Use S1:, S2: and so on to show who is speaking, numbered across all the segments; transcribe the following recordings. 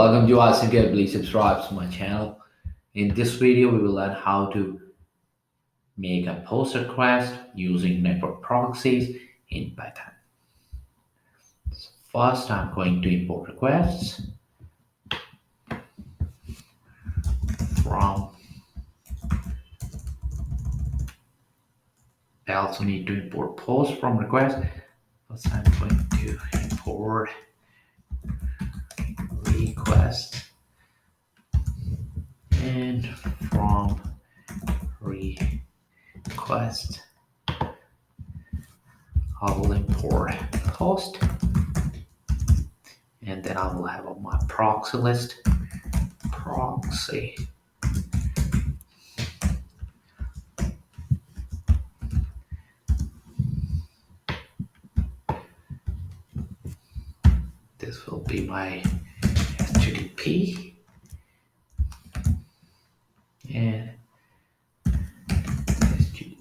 S1: Welcome to Awesome Get. Please subscribe to my channel. In this video, we will learn how to make a post request using network proxies in Python. So first, I'm going to import requests from. I also need to import post from request. First, I'm going to import request and from request I will import post, and then I will have my proxy list. Proxy. This will be my HTTP and HTTP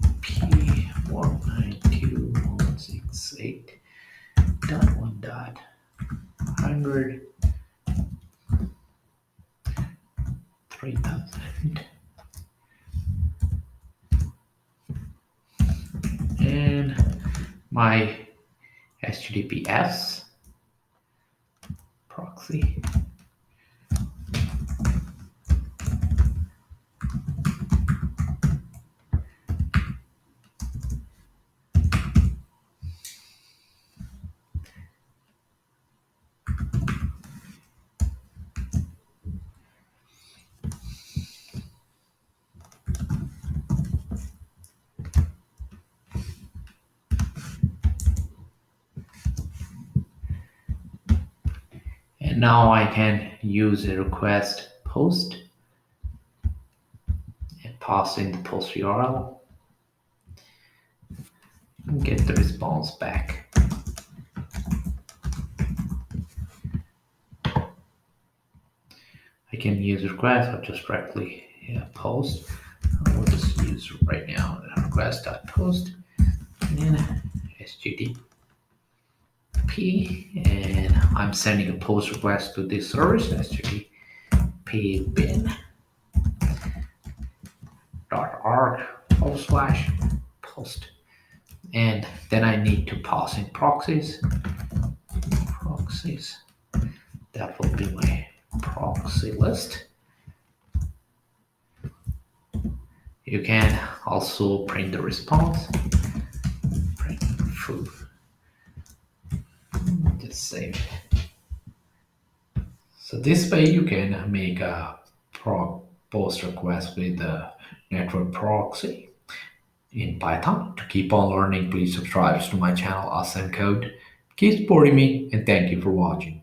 S1: 192.168.1.100 3000 and my HTTPS proxy. And now I can use a request post and pass in the post URL and get the response back. I can use request or just directly post. We'll just use right now request.post and HTTP, and I'm sending a post request to this service HTTP bin.org/post, and then I need to pass in proxies. That will be my proxy list. You can also print the response. Print foo. Just save it. So this way you can make a post request with the network proxy in Python. To keep on learning, please subscribe to my channel Awesome Code. Keep supporting me, and thank you for watching.